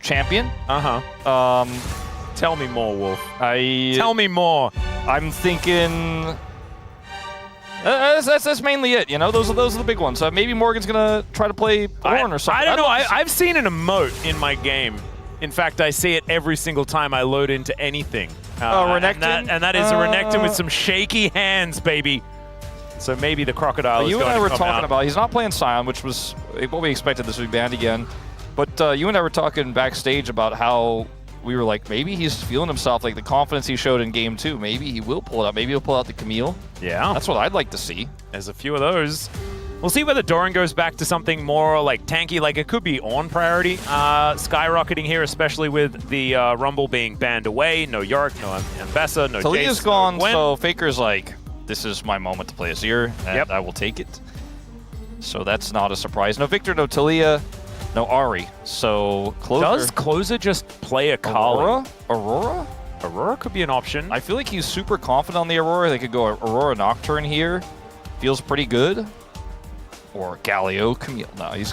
champion. Uh-huh. Tell me more, Wolf. Tell me more. I'm thinking... That's mainly it, you know? Those are the big ones. Maybe Morgan's going to try to play Oner or something. I don't know. I've seen an emote in my game. In fact, I see it every single time I load into anything. Renekton? And that is a Renekton with some shaky hands, baby. So maybe the Crocodile is going to come out. You and I were talking about, he's not playing Sion, which was what we expected. This would be banned again. But you and I were talking backstage about how we were like, maybe he's feeling himself, like the confidence he showed in Game 2. Maybe he will pull it out. Maybe he'll pull out the Camille. Yeah. That's what I'd like to see. There's a few of those. We'll see whether Doran goes back to something more like tanky, like it could be on priority. Skyrocketing here, especially with the Rumble being banned away. No Yorick, no Ambessa, no Talia's Jace, gone, no so Faker's like, this is my moment to play Azir, and I will take it. So that's not a surprise. No Victor, no Talia, no Ahri. So Closer. Does Closer just play a Kali? Aurora? Aurora could be an option. I feel like he's super confident on the Aurora. They could go Aurora Nocturne here. Feels pretty good. Or Galio Camille. No, he's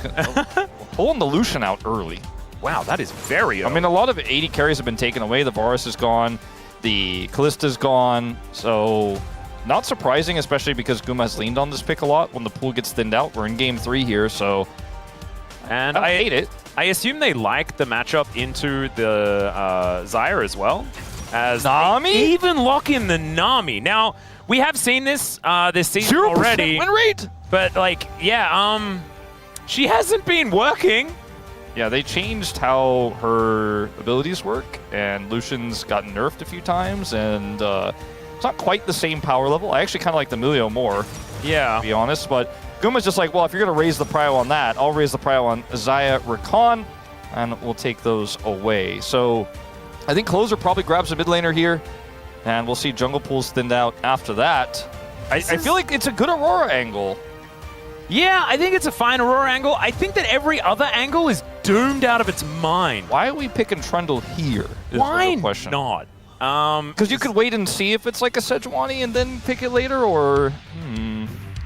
pulling the Lucian out early. Wow, that is very early. I mean, a lot of 80 carries have been taken away. The Varus is gone. The Kallista's gone. So not surprising, especially because Guma has leaned on this pick a lot when the pool gets thinned out. We're in Game 3 here, so and I hate it. I assume they like the matchup into the Zyre as well. As Nami? Even lock in the Nami. Now, we have seen this this season already. Win rate! But, like, yeah, she hasn't been working. Yeah, they changed how her abilities work, and Lucian's gotten nerfed a few times, and it's not quite the same power level. I actually kind of like the Emilio more, to be honest, but Guma's just like, well, if you're going to raise the prio on that, I'll raise the prio on Xayah, Rakan, and we'll take those away. So I think Closer probably grabs a mid laner here, and we'll see jungle pools thinned out after that. I feel like it's a good Aurora angle. Yeah, I think it's a fine Aurora angle. I think that every other angle is doomed out of its mind. Why are we picking Trundle here? Why not? Because you could wait and see if it's like a Sejuani and then pick it later, or...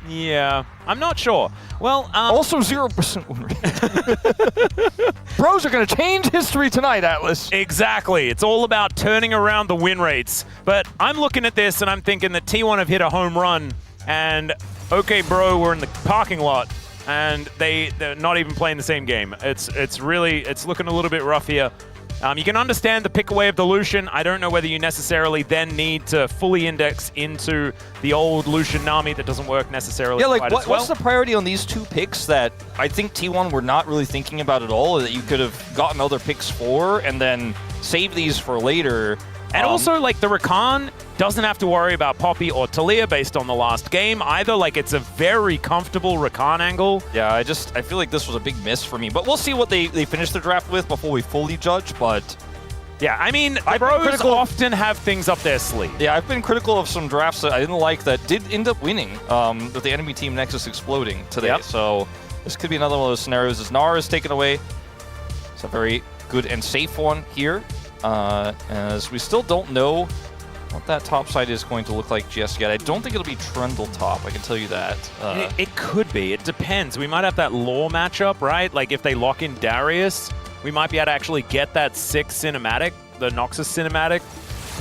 Yeah, I'm not sure. Well, also 0% win rate. Pros are going to change history tonight, Atlas. Exactly. It's all about turning around the win rates. But I'm looking at this and I'm thinking that T1 have hit a home run, and okay, bro, we're in the parking lot, and they're not even playing the same game. It's looking a little bit rough here. You can understand the pick away of the Lucian. I don't know whether you necessarily then need to fully index into the old Lucian Nami that doesn't work necessarily. Yeah, like quite as well. What's the priority on these two picks that I think T1 were not really thinking about at all, or that you could have gotten other picks for and then save these for later? And also, like, the Rakan doesn't have to worry about Poppy or Talia based on the last game either. Like, it's a very comfortable Rakan angle. Yeah, I feel like this was a big miss for me. But we'll see what they finish the draft with before we fully judge, but... Yeah, I mean, pros often have things up their sleeve. Yeah, I've been critical of some drafts that I didn't like that did end up winning with the enemy team Nexus exploding today. So this could be another one of those scenarios as Nara is taken away. It's a very good and safe one here. As we still don't know what that top side is going to look like just yet. I don't think it'll be Trundle top, I can tell you that. It could be. It depends. We might have that lore matchup, right? Like if they lock in Darius, we might be able to actually get that 6 cinematic, the Noxus cinematic,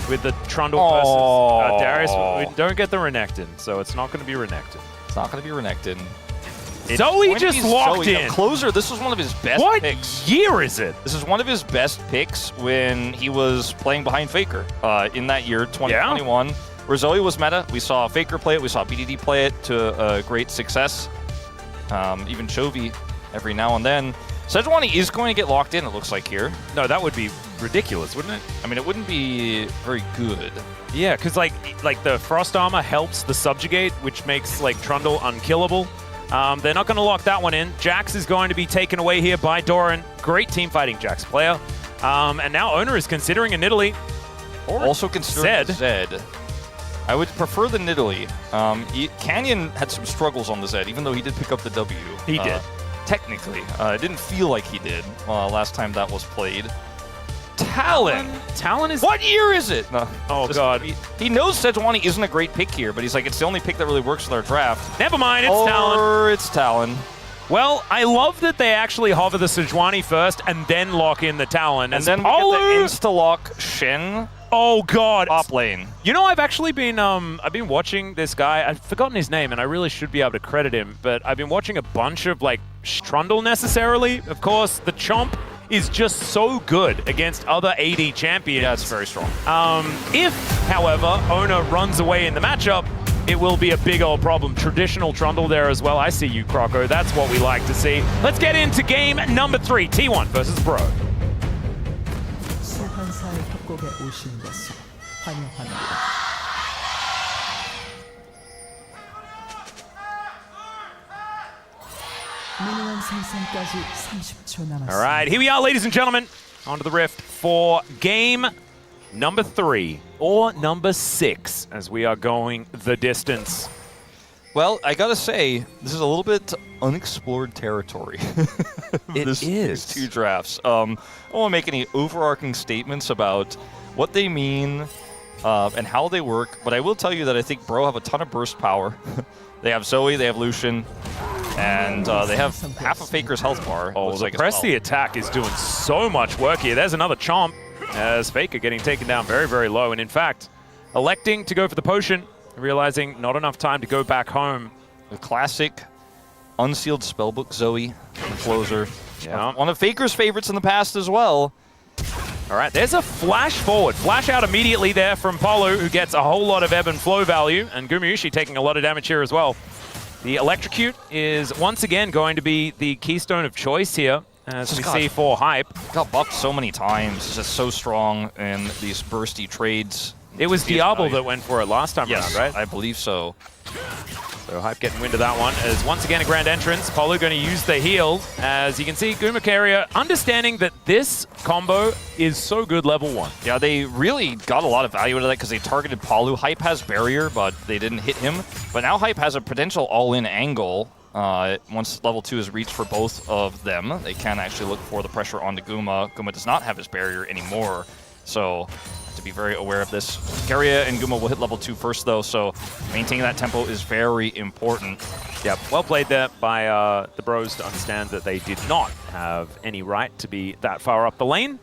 with the Trundle versus Darius. We don't get the Renekton, so it's not going to be Renekton. It's not going to be Renekton. Zoe just locked in. Closer, this was one of his best picks. What year is it? This is one of his best picks when he was playing behind Faker in that year, 2021, where Zoe was meta. We saw Faker play it. We saw BDD play it to great success. Even Chovy every now and then. Sejuani is going to get locked in, it looks like here. No, that would be ridiculous, wouldn't it? I mean, it wouldn't be very good. Yeah, because like the Frost Armor helps the Subjugate, which makes like Trundle unkillable. They're not going to lock that one in. Jax is going to be taken away here by Doran. Great team fighting Jax player. And now Oner is considering a Nidalee. Also considering Zed. I would prefer the Nidalee. Canyon had some struggles on the Zed, even though he did pick up the W. He did. Technically. It didn't feel like he did last time that was played. Talon. Talon is... What year is it? No, oh, God. He knows Sejuani isn't a great pick here, but he's like, it's the only pick that really works with our draft. Never mind, it's Talon. Or it's Talon. Well, I love that they actually hover the Sejuani first and then lock in the Talon. And then we get the insta-lock Shen. Oh God! Top lane. You know, I've actually been I've been watching this guy. I've forgotten his name, and I really should be able to credit him. But I've been watching a bunch of like Strundle necessarily. Of course, the Chomp is just so good against other AD champions. Yeah, it's very strong. If, however, Oner runs away in the matchup, it will be a big old problem. Traditional Trundle there as well. I see you, Croco. That's what we like to see. Let's get into game number 3. T1 versus Bro. 소환사의 협곡에 오신 것을 환영합니다. 미니언 생성까지 30초 남았습니다. All right, here we are, ladies and gentlemen, onto the Rift for game number 3 or number 6 as we are going the distance. Well, I gotta say, this is a little bit unexplored territory. It is. These 2 drafts. I don't want to make any overarching statements about what they mean and how they work, but I will tell you that I think Bro have a ton of burst power. They have Zoe, they have Lucian, and they have half a Faker's health bar. Oh, the press the attack is doing so much work here. There's another Chomp as Faker getting taken down very, very low, and in fact, electing to go for the potion, realizing not enough time to go back home. The classic unsealed spellbook Zoe, the closer. Yeah. One of Faker's favorites in the past as well. All right, there's a flash forward. Flash out immediately there from Polu, who gets a whole lot of ebb and flow value, and Gumayusi taking a lot of damage here as well. The Electrocute is once again going to be the keystone of choice here, as we see for Hype. Got buffed so many times. It's just so strong in these bursty trades. It was Diablo that went for it last time around, right? I believe so. So Hype getting wind of that one as once again a grand entrance. Polu going to use the heal. As you can see, Keria understanding that this combo is so good level 1. Yeah, they really got a lot of value out of that because they targeted Polu. Hype has barrier, but they didn't hit him. But now Hype has a potential all-in angle. Once level 2 is reached for both of them, they can actually look for the pressure onto Guma. Guma does not have his barrier anymore, so to be very aware of this. Keria and Guma will hit level 2 first, though, so maintaining that tempo is very important. Yep, well played there by the Bros to understand that they did not have any right to be that far up the lane.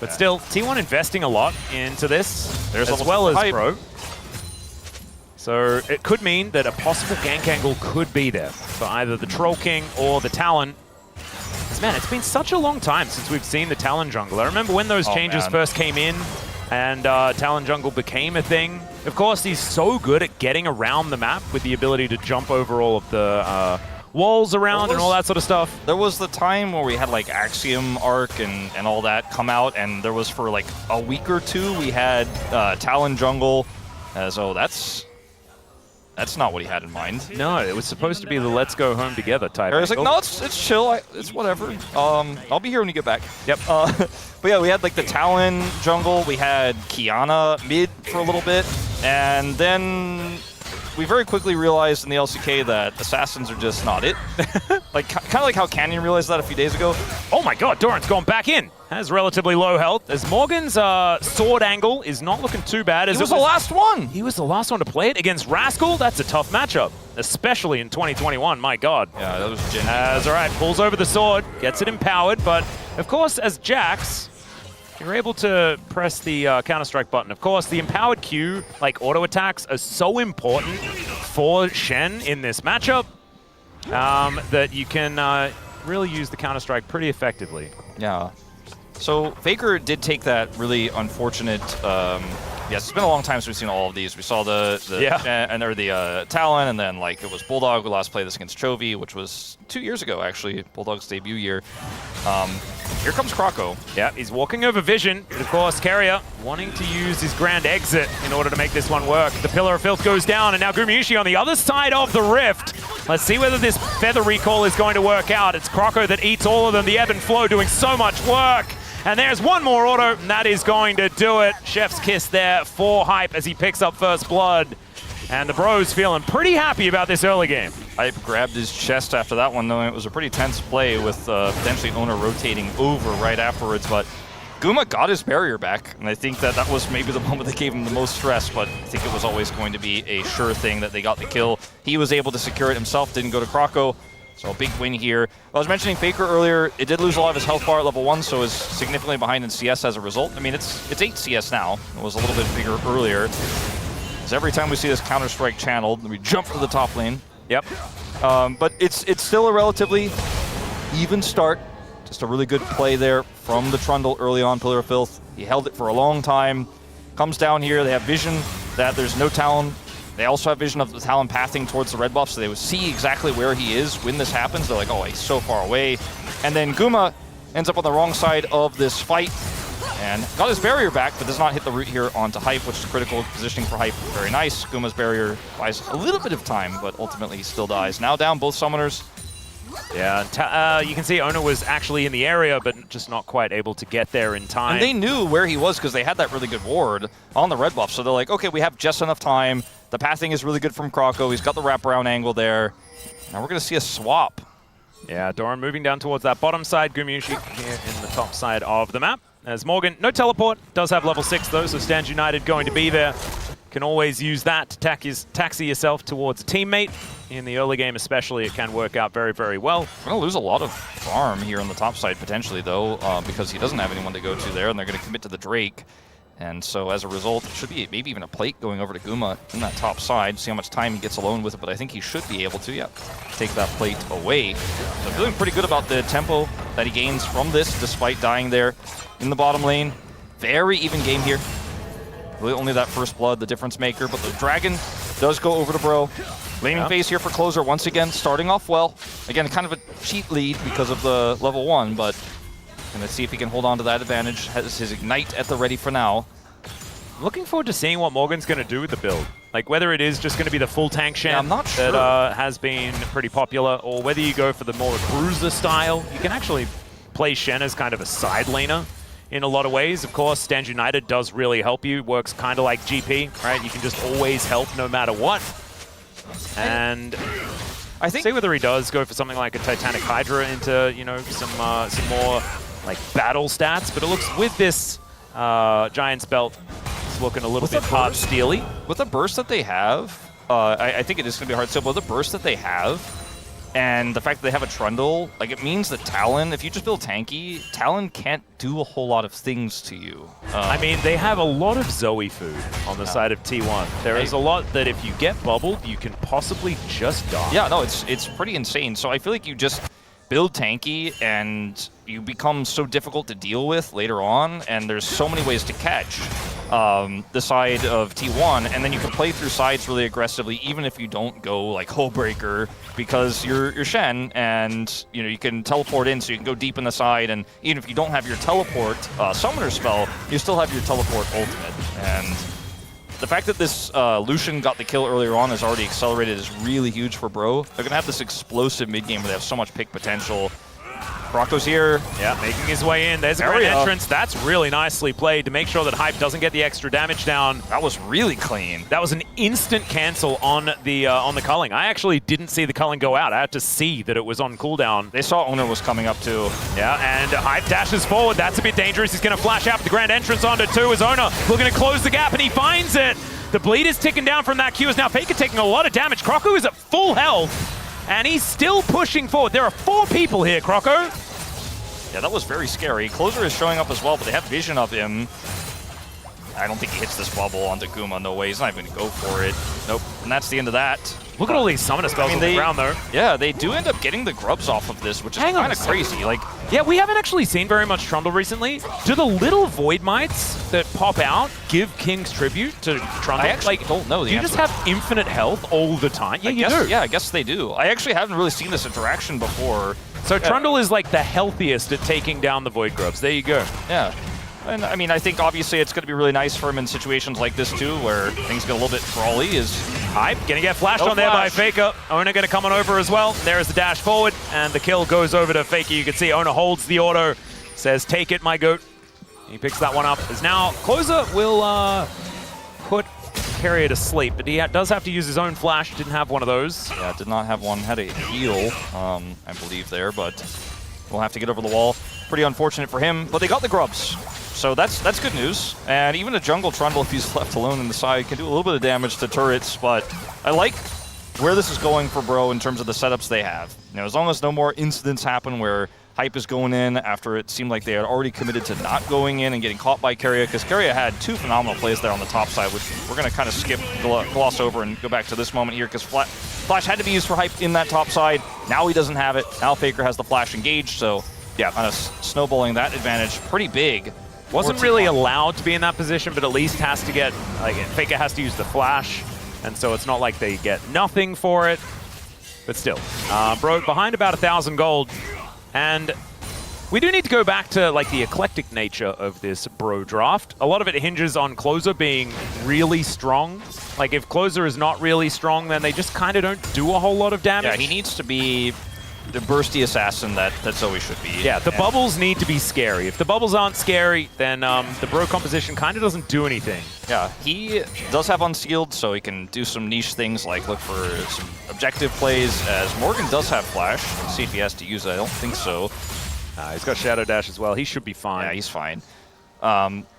But still, T1 investing a lot into this, as well as Hype. Bro. So it could mean that a possible gank angle could be there for either the Troll King or the Talon. Man, it's been such a long time since we've seen the Talon jungle. I remember when those changes first came in and Talon jungle became a thing. Of course, he's so good at getting around the map with the ability to jump over all of the walls around and all that sort of stuff. There was the time where we had like Axiom Arc and all that come out, and there was for like a week or 2 we had Talon jungle. So that's not what he had in mind. No, it was supposed to be the let's go home together type. I was like, no, it's chill. It's whatever. I'll be here when you get back. Yep. But yeah, we had like the Talon jungle. We had Kiana mid for a little bit. And then we very quickly realized in the LCK that assassins are just not it. Like kind of like how Canyon realized that a few days ago. Oh my god, Doran's gone back in. Has relatively low health, as Morgan's sword angle is not looking too bad. As He was the last one. He was the last one to play it against Rascal. That's a tough matchup, especially in 2021. My god. Yeah, that was genuine. As all right, pulls over the sword, gets it empowered, but of course, as Jax, you're able to press the Counter-Strike button. Of course, the empowered Q, like auto attacks, are so important for Shen in this matchup that you can really use the Counter-Strike pretty effectively. Yeah. So Faker did take that really unfortunate. Yes, it's been a long time since we've seen all of these. We saw the Talon, and then like it was Bulldog who last played this against Chovy, which was 2 years ago actually, Bulldog's debut year. Here comes Croco. Yeah, he's walking over Vision. But of course, Keria wanting to use his grand exit in order to make this one work. The Pillar of Filth goes down, and now Gumayusi on the other side of the Rift. Let's see whether this Feather Recall is going to work out. It's Croco that eats all of them. The Ebb and Flow doing so much work. And there's one more auto, and that is going to do it. Chef's kiss there for Hype as he picks up first blood. And the Bros feeling pretty happy about this early game. Hype grabbed his chest after that one, knowing it was a pretty tense play with potentially Oner rotating over right afterwards. But Guma got his barrier back, and I think that was maybe the moment that gave him the most stress, but I think it was always going to be a sure thing that they got the kill. He was able to secure it himself, didn't go to Croco. So a big win here. I was mentioning Faker earlier. It did lose a lot of his health bar at level 1, so is significantly behind in CS as a result. I mean, it's 8 CS now. It was a little bit bigger earlier. So every time we see this Counter-Strike channeled, we jump to the top lane. Yep. But it's still a relatively even start. Just a really good play there from the Trundle early on, Pillar of Filth. He held it for a long time. Comes down here. They have vision that there's no Talon. They also have vision of the Talon pathing towards the red buff, so they would see exactly where he is when this happens. They're like, oh, he's so far away. And then Guma ends up on the wrong side of this fight and got his barrier back, but does not hit the root here onto Hype, which is critical positioning for Hype. Very nice. Guma's barrier buys a little bit of time, but ultimately he still dies. Now down both summoners. Yeah, you can see Oner was actually in the area, but just not quite able to get there in time. And they knew where he was because they had that really good ward on the red buff. So they're like, okay, we have just enough time. The pathing is really good from Kroko. He's got the wraparound angle there. Now we're going to see a swap. Yeah, Doran moving down towards that bottom side. Gumayusi here in the top side of the map. As Morgan, no teleport, does have level 6 though, so Stand United going to be there. Can always use that to taxi yourself towards a teammate. In the early game especially, it can work out very, very well. We're going to lose a lot of farm here on the top side potentially though, because he doesn't have anyone to go to there, and they're going to commit to the Drake. And so as a result, it should be maybe even a plate going over to Guma in that top side. See how much time he gets alone with it, but I think he should be able to, take that plate away. So feeling pretty good about the tempo that he gains from this, despite dying there in the bottom lane. Very even game here. Really only that first blood, the difference maker, but the Dragon does go over to Bro. Laning phase here for Closer once again, starting off well. Again, kind of a cheat lead because of the level 1, but gonna see if he can hold on to that advantage. Has his Ignite at the ready for now. Looking forward to seeing what Morgan's going to do with the build. Like whether it is just going to be the full tank Shen I'm not sure. that has been pretty popular, or whether you go for the more cruiser style. You can actually play Shen as kind of a side laner in a lot of ways. Of course, Stand United does really help you. Works kind of like GP, right? You can just always help no matter what. And I think see whether he does go for something like a Titanic Hydra into, you know, some more like battle stats. But it looks with this Giant's Belt, it's looking a little bit hard steely. With the burst that they have, I think it is going to be hard to, but with the burst that they have, and the fact that they have a Trundle, like it means that Talon, if you just build tanky, Talon can't do a whole lot of things to you. I mean, they have a lot of Zoe food on the side of T1. There is a lot that if you get bubbled, you can possibly just die. Yeah, no, it's pretty insane. So I feel like you just build tanky and you become so difficult to deal with later on, and there's so many ways to catch the side of T1, and then you can play through sides really aggressively, even if you don't go like Hullbreaker, because you're Shen, and you know you can teleport in, so you can go deep in the side, and even if you don't have your teleport summoner spell, you still have your teleport ultimate. And the fact that this Lucian got the kill earlier on is already accelerated is really huge for Bro. They're gonna have this explosive mid game where they have so much pick potential. Kroko's here. Yeah, making his way in. There's a great entrance. That's really nicely played to make sure that Hype doesn't get the extra damage down. That was really clean. That was an instant cancel on the culling. I actually didn't see the culling go out. I had to see that it was on cooldown. They saw Oner was coming up too. Yeah, and Hype dashes forward. That's a bit dangerous. He's going to flash out with the grand entrance onto 2 as Oner looking to close the gap, and he finds it. The bleed is ticking down from that Q as now Faker taking a lot of damage. Kroko is at full health, and he's still pushing forward. There are 4 people here, Kroko. Yeah, that was very scary. Closer is showing up as well, but they have vision of him. I don't think he hits this bubble onto Guma. No way. He's not even going to go for it. Nope. And that's the end of that. Look at all these summoner spells on the ground, though. Yeah, they do end up getting the grubs off of this, which is kind of crazy. Like, yeah, we haven't actually seen very much Trundle recently. Do the little Void Mites that pop out give King's Tribute to Trundle? I actually don't know the answer. You just have infinite health all the time? Yeah, you do. Yeah, I guess they do. I actually haven't really seen this interaction before. So Trundle is like the healthiest at taking down the Void Grubs. There you go. Yeah. And I mean, I think obviously it's going to be really nice for him in situations like this too, where things get a little bit brawly. Is Hype gonna get flashed on there by Faker. Oner gonna come on over as well. There is the dash forward, and the kill goes over to Faker. You can see Oner holds the auto, says, "Take it, my goat." He picks that one up. As now Closer will put Keria to sleep, but he does have to use his own flash. Didn't have one of those. Yeah, did not have one. Had a heal, I believe there, but we'll have to get over the wall. Pretty unfortunate for him, but they got the grubs. So that's good news. And even a jungle Trundle, if he's left alone in the side, can do a little bit of damage to turrets, but I like where this is going for Bro in terms of the setups they have. You know, as long as no more incidents happen where Hype is going in after it seemed like they had already committed to not going in and getting caught by Keria, because Keria had 2 phenomenal plays there on the top side, which we're going to kind of skip, gloss over, and go back to this moment here, because Flash had to be used for Hype in that top side. Now he doesn't have it. Now Faker has the Flash engaged, so yeah, kind of snowballing that advantage pretty big. Wasn't really allowed to be in that position, but at least has to get, like, Faker has to use the Flash, and so it's not like they get nothing for it. But still, Bro behind about 1,000 gold. And we do need to go back to like the eclectic nature of this Bro draft. A lot of it hinges on Closer being really strong. Like if Closer is not really strong, then they just kind of don't do a whole lot of damage. Yeah, he needs to be the bursty assassin that Zoe should be. Yeah, the bubbles need to be scary. If the bubbles aren't scary, then the Bro composition kind of doesn't do anything. Yeah, he does have Unsealed, so he can do some niche things like look for some objective plays, as Morgan does have Flash. Let's see if he has to use it. I don't think so. He's got Shadow Dash as well. He should be fine. Yeah, he's fine.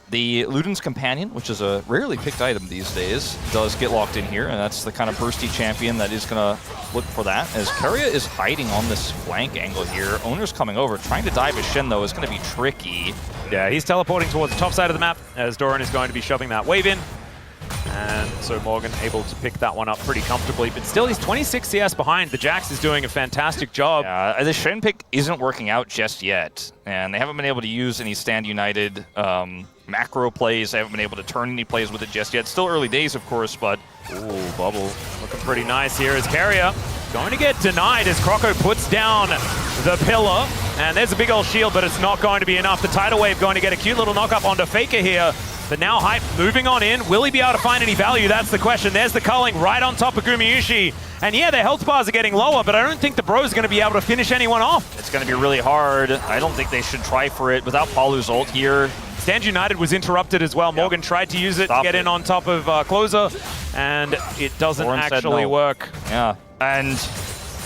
The Luden's Companion, which is a rarely picked item these days, does get locked in here, and that's the kind of bursty champion that is going to look for that. As Keria is hiding on this flank angle here, Oner's coming over. Trying to dive his Shen, though, is going to be tricky. Yeah, he's teleporting towards the top side of the map, as Doran is going to be shoving that wave in. And so Morgan able to pick that one up pretty comfortably, but still he's 26 CS behind. The Jax is doing a fantastic job. Yeah, the Shen pick isn't working out just yet, and they haven't been able to use any Stand United macro plays. They haven't been able to turn any plays with it just yet. Still early days, of course, but... Ooh, Bubble looking pretty nice here as Keria going to get denied as Croco puts down the pillar. And there's a big old shield, but it's not going to be enough. The Tidal Wave going to get a cute little knock-up onto Faker here. But now Hype moving on in. Will he be able to find any value? That's the question. There's the culling right on top of Gumayusi. And yeah, their health bars are getting lower, but I don't think the Bros are going to be able to finish anyone off. It's going to be really hard. I don't think they should try for it without Palu's ult here. Stand United was interrupted as well. Yep. Morgan tried to use it to get in on top of Closer, and it doesn't actually work. Yeah, and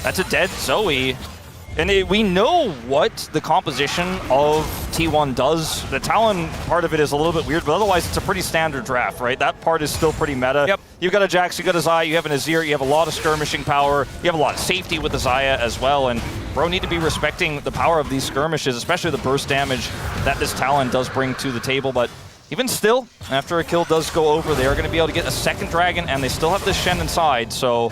that's a dead Zoe. And we know what the composition of T1 does. The Talon part of it is a little bit weird, but otherwise it's a pretty standard draft, right? That part is still pretty meta. Yep. You've got a Jax, you've got a Xayah, you have an Azir, you have a lot of skirmishing power, you have a lot of safety with the Xayah as well, and Bro need to be respecting the power of these skirmishes, especially the burst damage that this Talon does bring to the table. But even still, after a kill does go over, they are going to be able to get a second dragon, and they still have this Shen inside, so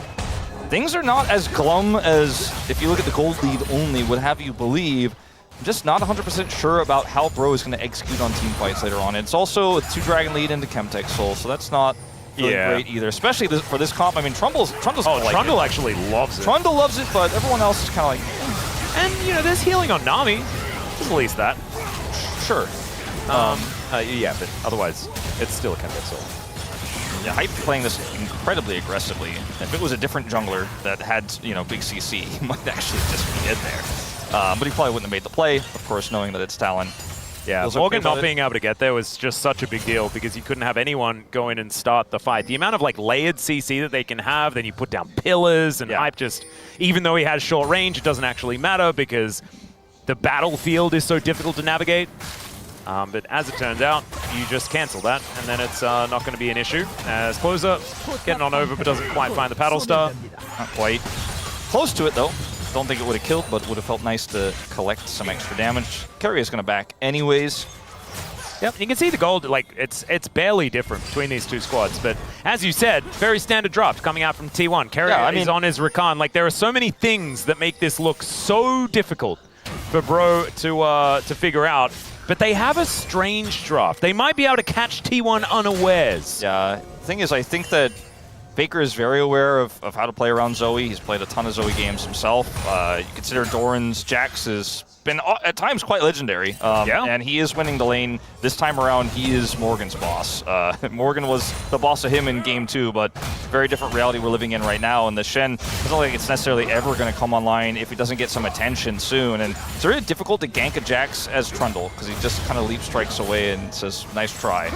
things are not as glum as, if you look at the gold lead only, would have you believe. I'm just not 100% sure about how Bro is going to execute on team fights later on. It's also a 2-dragon lead into Chemtech Soul, so that's not really great either, especially for this comp. I mean, Trundle's Trundle actually loves it. Trundle loves it, but everyone else is kind of like, eh. And, you know, there's healing on Nami. Just at least that. Sure. Yeah, but otherwise, it's still a Chemtech Soul. Yeah, Hype playing this incredibly aggressively. If it was a different jungler that had, you know, big CC, he might actually just be dead there. But he probably wouldn't have made the play, of course, knowing that it's Talon. Yeah, Morgan not being able to get there was just such a big deal because you couldn't have anyone go in and start the fight. The amount of like layered CC that they can have, then you put down pillars, and Hype just, even though he has short range, it doesn't actually matter because the battlefield is so difficult to navigate. But as it turns out, you just cancel that, and then it's not going to be an issue. As Closer getting on over, but doesn't quite find the paddle star. Not quite. Close to it, though. Don't think it would have killed, but would have felt nice to collect some extra damage. Keria is going to back anyways. Yep, you can see the gold, like, it's barely different between these two squads. But as you said, very standard draft coming out from T1. Keria is on his Rakan. Like, there are so many things that make this look so difficult for Bro to figure out. But they have a strange draft. They might be able to catch T1 unawares. Yeah, the thing is, I think that Faker is very aware of how to play around Zoe. He's played a ton of Zoe games himself. You consider Doran's Jax has been, at times, quite legendary. And he is winning the lane. This time around, he is Morgan's boss. Morgan was the boss of him in Game 2, but very different reality we're living in right now. And the Shen doesn't look like it's necessarily ever going to come online if he doesn't get some attention soon. And it's really difficult to gank a Jax as Trundle, because he just kind of leap strikes away and says, nice try.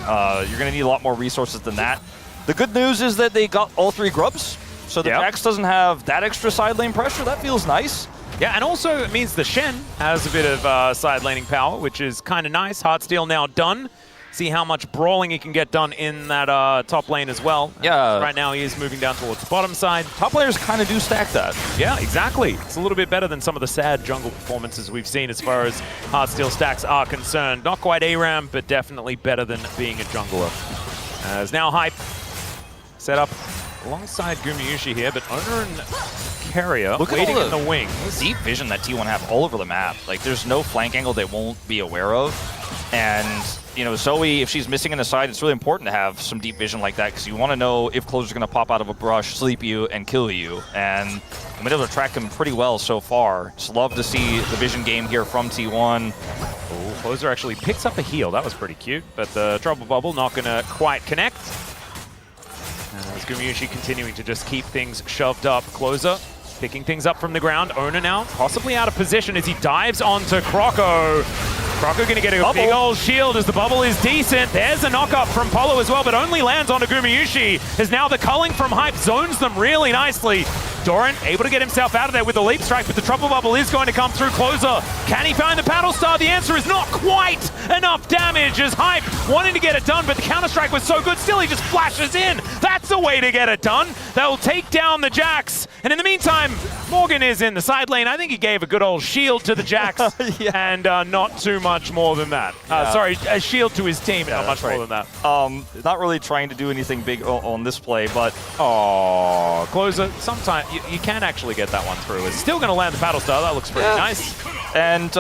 You're going to need a lot more resources than that. The good news is that they got all 3 grubs, so the Jax doesn't have that extra side lane pressure. That feels nice. Yeah, and also it means the Shen has a bit of side laning power, which is kind of nice. Heartsteel now done. see how much brawling he can get done in that top lane as well. Yeah. Right now he is moving down towards the bottom side. Top players kind of do stack that. Yeah, exactly. It's a little bit better than some of the sad jungle performances we've seen as far as hardstyle stacks are concerned. Not quite ARAM, but definitely better than being a jungler. As now Hype set up alongside Gumayusi here, but Oner and Keria waiting in the wing. Deep vision that T1 have all over the map. Like, there's no flank angle they won't be aware of. And, you know, Zoe, if she's missing in the side, it's really important to have some deep vision like that because you want to know if Closer's going to pop out of a brush, sleep you, and kill you. And I'm able to track him pretty well so far. Just love to see the vision game here from T1. Oh, Closer actually picks up a heal. That was pretty cute, but the Trouble Bubble not going to quite connect. As Gumayusi continuing to just keep things shoved up. Closer picking things up from the ground. Oner now possibly out of position as he dives onto Croco. Croco going to get a big old shield as the bubble is decent. There's a knock-up from Polo as well, but only lands onto Gumayusi as now the culling from Hype zones them really nicely. Doran able to get himself out of there with the leap strike, but the Trouble Bubble is going to come through. Closer. Can he find the paddle star? The answer is not quite enough damage as Hype wanting to get it done, but the counter-strike was so good, still he just flashes in. That's a way to get it done. They'll take down the Jax. And in the meantime, Morgan is in the side lane. I think he gave a good old shield to the Jax and not too much more than that. Sorry, a shield to his team, not much more than that. Not really trying to do anything big on this play, but... Oh, Closer, sometimes you can actually get that one through. It's still going to land the Battle Star. That looks pretty nice. And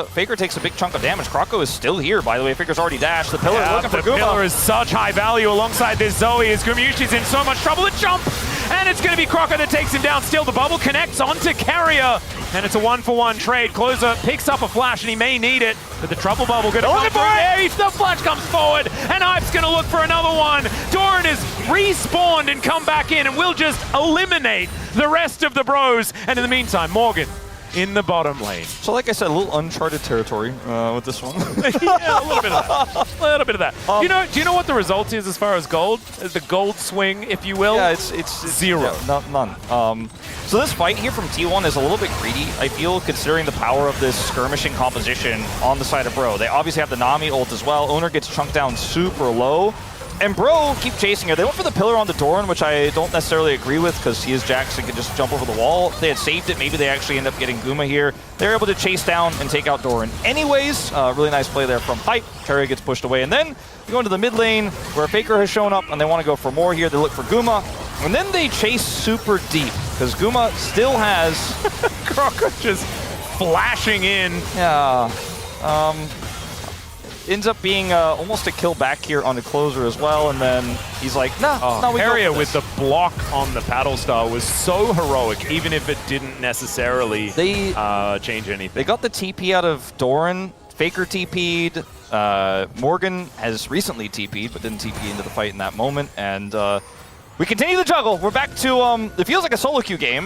Faker takes a big chunk of damage. Croco is still here, by the way. Faker's already dashed. The pillar looking for Guma. The pillar is such high value alongside this Zoe as Gumayusi's in so much trouble. The jump! And it's going to be Croco that takes him down. Still, the bubble connects onto Keria. And it's a 1-for-1 trade. Closer picks up a flash, and he may need it. But the Trouble Bubble going to come through. There, the flash comes forward, and Hype's going to look for another one. Doran is respawned and come back in, and will just eliminate the rest of the bros. And in the meantime, Morgan in the bottom lane. So like I said, a little uncharted territory with this one. Yeah, a little bit of that. A little bit of that. Do you know what the result is as far as gold? The gold swing, if you will? Yeah, it's zero. Yeah, none. So this fight here from T1 is a little bit greedy, I feel, considering the power of this skirmishing composition on the side of Bro. They obviously have the Nami ult as well. Oner gets chunked down super low. And Bro keep chasing her. They went for the pillar on the Doran, which I don't necessarily agree with because he is Jax and can just jump over the wall. If they had saved it, maybe they actually end up getting Guma here. They're able to chase down and take out Doran. Anyways, really nice play there from Hype. Keria gets pushed away. And then we go into the mid lane where Faker has shown up and they want to go for more here. They look for Guma. And then they chase super deep because Guma still has... Croco just flashing in. Yeah. Ends up being almost a kill back here on the Closer as well, and then he's like, no, we Keria go with the block on the Paddle Star was so heroic, even if it didn't necessarily change anything. They got the TP out of Doran, Faker TP'd, Morgan has recently TP'd, but didn't TP into the fight in that moment, and we continue the juggle. We're back to, it feels like a solo queue game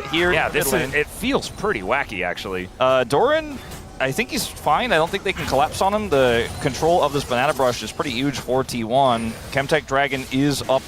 here. Yeah, it feels pretty wacky, actually. Doran, I think he's fine. I don't think they can collapse on him. The control of this banana brush is pretty huge for T1. Chemtech Dragon is up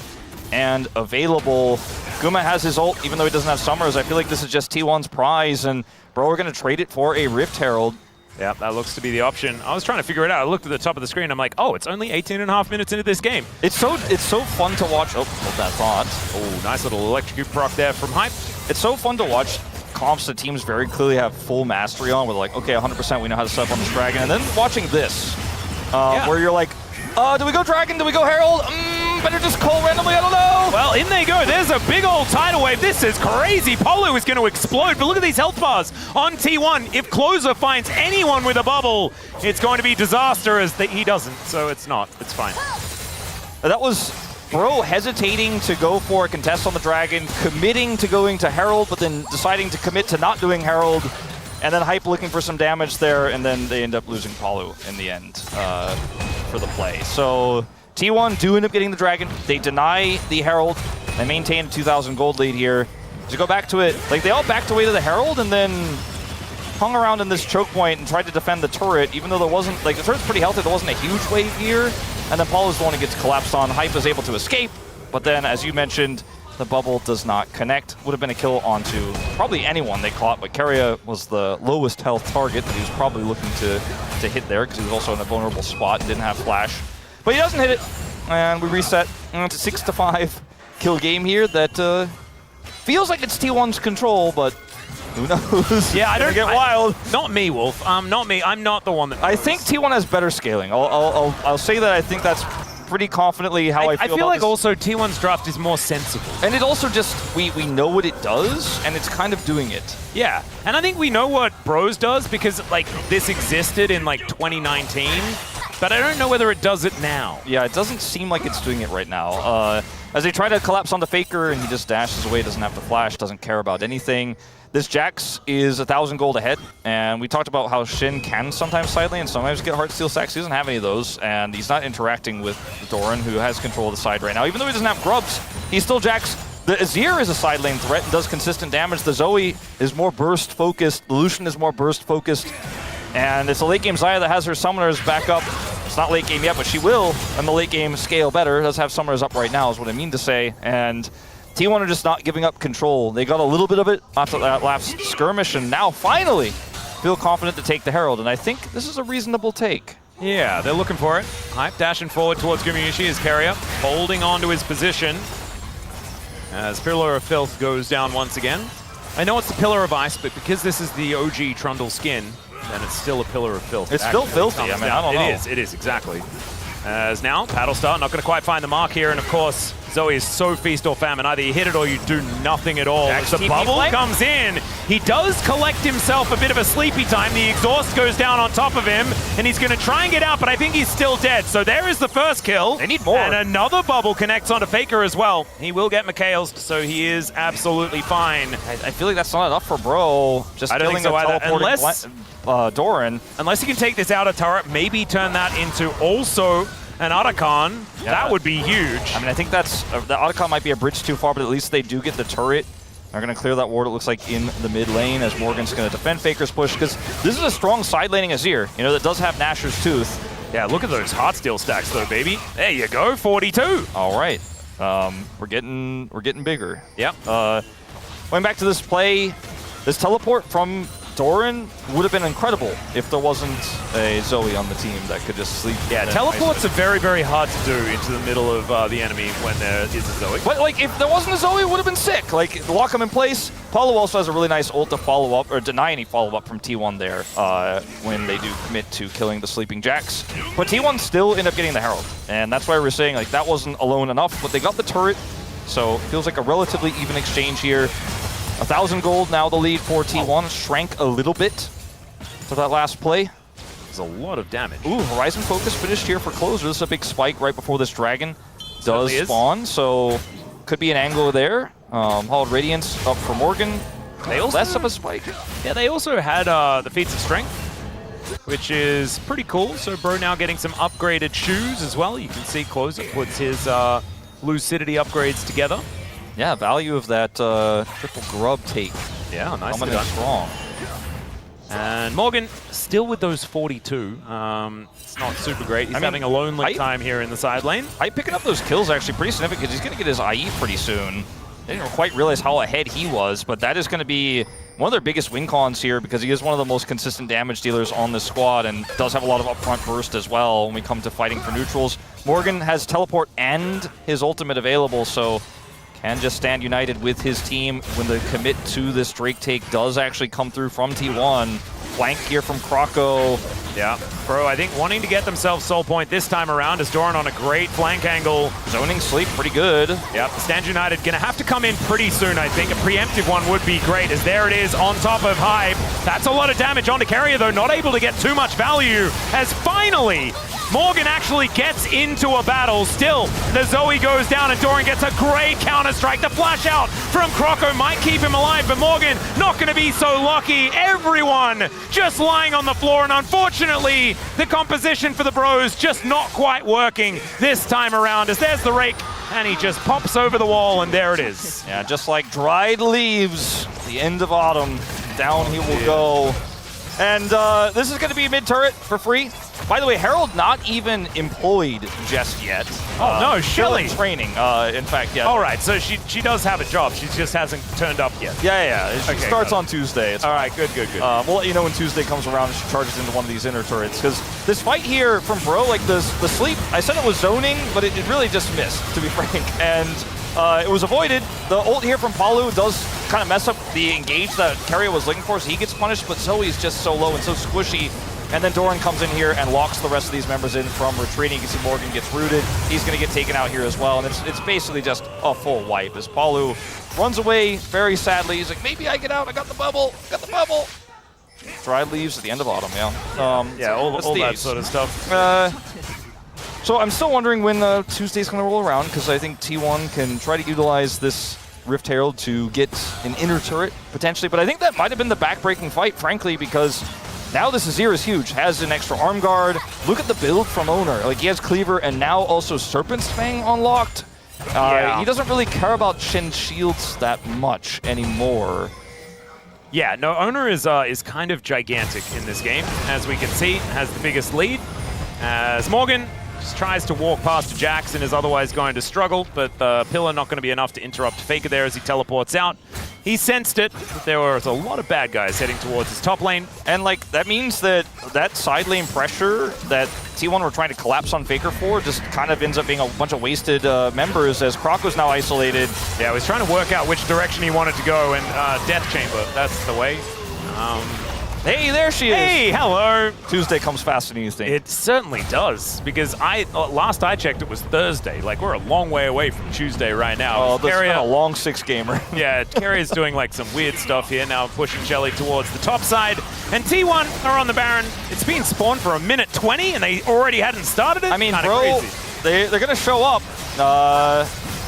and available. Guma has his ult, even though he doesn't have Summers. I feel like this is just T1's prize, and bro, we're going to trade it for a Rift Herald. Yeah, that looks to be the option. I was trying to figure it out. I looked at the top of the screen. I'm like, oh, it's only 18.5 minutes into this game. It's so fun to watch. Oh, hold that thought. Oh, nice little electrocute proc there from Hype. It's so fun to watch comps that teams very clearly have full mastery on. We're like, okay, 100% we know how to set up on this Dragon. And then watching this, where you're like, do we go Dragon? Do we go Herald? Better just call randomly, I don't know. Well, in they go. There's a big old tidal wave. This is crazy. Polo is going to explode, but look at these health bars on T1. If Closer finds anyone with a bubble, it's going to be disaster, as he doesn't, so it's not. It's fine. That was Bro hesitating to go for a contest on the Dragon, committing to going to Herald, but then deciding to commit to not doing Herald, and then Hype looking for some damage there, and then they end up losing Palu in the end for the play. So T1 do end up getting the Dragon. They deny the Herald. They maintain a 2,000 gold lead here. To go back to it, like they all backed away to the Herald and then hung around in this choke point and tried to defend the turret, even though there wasn't, like the turret's pretty healthy, there wasn't a huge wave here. And then Paul is the one who gets collapsed on. Hype is able to escape, but then, as you mentioned, The bubble does not connect. Would have been a kill onto probably anyone they caught, but Keria was the lowest health target that he was probably looking to hit there because he was also in a vulnerable spot and didn't have flash. But he doesn't hit it, and we reset. It's a 6-5 kill game here that feels like it's T1's control, but who knows? Yeah, I don't get wild. Not me, Wolf. Not me. I'm not the one that knows. I think T1 has better scaling. I'll say that. I think that's pretty confidently how I feel feel like this. also T1's draft is more sensible. And it also just, we know what it does, and it's kind of doing it. Yeah, and I think we know what Bros does because like this existed in like 2019, but I don't know whether it does it now. Yeah, it doesn't seem like it's doing it right now. As they try to collapse onto Faker, and he just dashes away, doesn't have to flash, doesn't care about anything. This Jax is 1,000 gold ahead, and we talked about how Shin can sometimes side lane and sometimes get Heartsteel stacks. He doesn't have any of those, and he's not interacting with Doran, who has control of the side right now. Even though he doesn't have grubs, he's still Jax. The Azir is a side lane threat and does consistent damage. The Zoe is more burst focused. The Lucian is more burst focused. And it's a late game Xayah that has her summoners back up. It's not late game yet, but she will, and the late game scale better. Does have summoners up right now is what I mean to say. And T1 are just not giving up control. They got a little bit of it after that last skirmish, and now finally feel confident to take the Herald. And I think this is a reasonable take. Yeah, they're looking for it. Hype dashing forward towards Gumayusi as Keria holding on to his position. As Pillar of Filth goes down once again. I know it's the Pillar of Ice, but because this is the OG Trundle skin, then it's still a Pillar of Filth. It's still filthy. I mean, I don't know. It is, exactly. As now, Battlestar not going to quite find the mark here, and of course, Zoe is so feast or famine. Either you hit it or you do nothing at all. As the bubble comes in, he does collect himself a bit of a sleepy time. The exhaust goes down on top of him, and he's going to try and get out, but I think he's still dead. So there is the first kill. They need more. And another bubble connects onto Faker as well. He will get Mikhail's, so he is absolutely fine. I feel like that's not enough for Bro. Just I don't think so either. Unless Doran. Unless he can take this outer turret, maybe turn that into also an Otacon. Yeah. That would be huge. I mean, I think that's the Otacon might be a bridge too far, but at least they do get the turret. They're going to clear that ward, it looks like, in the mid lane as Morgan's going to defend Faker's push, because this is a strong side laning Azir, you know, that does have Nashor's Tooth. Yeah, look at those Heartsteel stacks though, baby. There you go, 42. All right. We're getting bigger. Yep. Going back to this play, this teleport from Doran would have been incredible if there wasn't a Zoe on the team that could just sleep. Yeah, teleports are very, very hard to do into the middle of the enemy when there is a Zoe. But like, if there wasn't a Zoe, it would have been sick. Like, lock him in place. Paulo also has a really nice ult to follow up, or deny any follow-up from T1 there when they do commit to killing the sleeping Jax. But T1 still end up getting the Herald. And that's why we're saying, like, that wasn't alone enough, but they got the turret. So it feels like a relatively even exchange here. 1,000 gold now the lead for T1. Shrank a little bit to that last play. There's a lot of damage. Ooh, Horizon Focus finished here for Closer. This is a big spike right before this dragon does spawn, so could be an angle there. Hallowed Radiance up for Morgan. They also, less of a spike. Yeah, they also had the Feats of Strength, which is pretty cool. So Bro now getting some upgraded shoes as well. You can see Closer puts his Lucidity upgrades together. Yeah, value of that triple grub take. Yeah, nice. Coming in strong. And Morgan still with those 42. It's not super great. He's having a lonely time here in the side lane. Picking up those kills actually pretty significant because he's going to get his IE pretty soon. They didn't quite realize how ahead he was, but that is going to be one of their biggest win cons here because he is one of the most consistent damage dealers on this squad and does have a lot of upfront burst as well when we come to fighting for neutrals. Morgan has teleport and his ultimate available, so can just stand united with his team when the commit to this Drake take does actually come through from T1. Flank here from Croco. Yeah, Bro, I think wanting to get themselves soul point this time around is Doran on a great flank angle. Zoning sleep pretty good. Yep, Stand United gonna have to come in pretty soon, I think. A preemptive one would be great, as there it is on top of Hype. That's a lot of damage onto Keria, though, not able to get too much value, as finally Morgan actually gets into a battle. Still, the Zoe goes down and Doran gets a great counter-strike. The flash out from Croco might keep him alive, but Morgan not going to be so lucky. Everyone just lying on the floor, and unfortunately, the composition for the Bros just not quite working this time around, as there's the rake, and he just pops over the wall, and there it is. Yeah, just like dried leaves, the end of autumn, down he will go. And this is going to be mid-turret for free. By the way, Herald not even employed just yet. Oh, no, still Shelly. in training, in fact, yeah. All right, so she does have a job. She just hasn't turned up yet. Yeah. She Okay, starts got it. on Tuesday. It's All fine. right, good. We'll let you know when Tuesday comes around and she charges into one of these inner turrets. Because this fight here from Bro, like the sleep, I said it was zoning, but it really just missed, to be frank. And it was avoided. The ult here from Palu does kind of mess up the engage that Keria was looking for, so he gets punished, but Zoe's just so low and so squishy. And then Doran comes in here and locks the rest of these members in from retreating. You can see Morgan gets rooted. He's going to get taken out here as well. And it's basically just a full wipe as Palu runs away very sadly. He's like, maybe I get out. I got the bubble. Dry leaves at the end of autumn, yeah. All that's the that ace. sort of stuff. So I'm still wondering when Tuesday's going to roll around, because I think T1 can try to utilize this Rift Herald to get an inner turret, potentially. But I think that might have been the back-breaking fight, frankly, because now this Azir is huge. Has an extra arm guard. Look at the build from Oner. Like, he has Cleaver and now also Serpent's Fang unlocked. He doesn't really care about Shen shields that much anymore. Yeah, no, Oner is kind of gigantic in this game. As we can see, has the biggest lead. As Morgan just tries to walk past Jax and is otherwise going to struggle, but the pillar not going to be enough to interrupt Faker there as he teleports out. He sensed it, but there was a lot of bad guys heading towards his top lane. And like that means that side lane pressure that T1 were trying to collapse on Faker for just kind of ends up being a bunch of wasted members as Croco's now isolated. Yeah, he was trying to work out which direction he wanted to go, and Death Chamber, that's the way. Hey, there she is. Hey, hello. Tuesday comes faster than you think. It certainly does, because last I checked, it was Thursday. Like, we're a long way away from Tuesday right now. Oh, this has been a Keria, long 6-gamer. yeah, Keria's doing like some weird stuff here now, pushing Shelly towards the top side. And T1 are on the Baron. It's been spawned for a minute 20, and they already hadn't started it? I mean, Kinda bro, crazy. they're going to show up.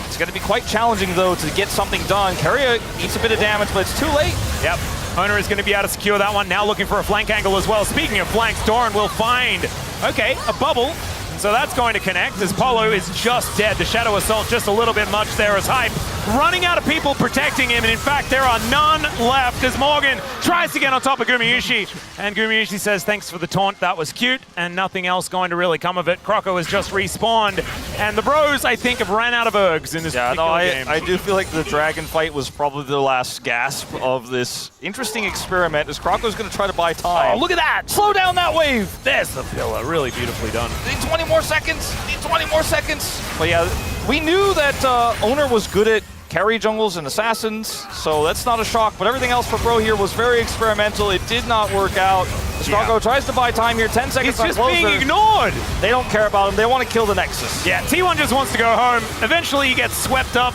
It's going to be quite challenging, though, to get something done. Keria eats a bit of damage, but it's too late. Yep. Oner is going to be able to secure that one. Now looking for a flank angle as well. Speaking of flanks, Doran will find, okay, a bubble. So that's going to connect as Polo is just dead. The Shadow Assault just a little bit much there as Hype running out of people protecting him. And in fact, there are none left as Morgan tries to get on top of Gumayusi. And Gumayusi says, thanks for the taunt. That was cute. And nothing else going to really come of it. Croco has just respawned. And the bros, I think, have ran out of ergs in this particular game. I do feel like the dragon fight was probably the last gasp of this interesting experiment as Croco's going to try to buy time. Oh, look at that. Slow down that wave. There's the pillar. Really beautifully done. Need 20 more seconds. Need 20 more seconds. But yeah, we knew that Oner was good at carry jungles and assassins, so that's not a shock. But everything else for Bro here was very experimental. It did not work out. Croco tries to buy time here. 10 seconds on He's just closer. being ignored. They don't care about him. They want to kill the Nexus. Yeah, T1 just wants to go home. Eventually he gets swept up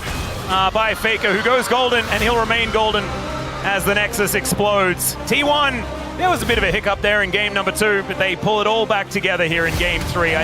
by Faker, who goes golden, and he'll remain golden as the Nexus explodes. T1, there was a bit of a hiccup there in game number 2, but they pull it all back together here in game 3.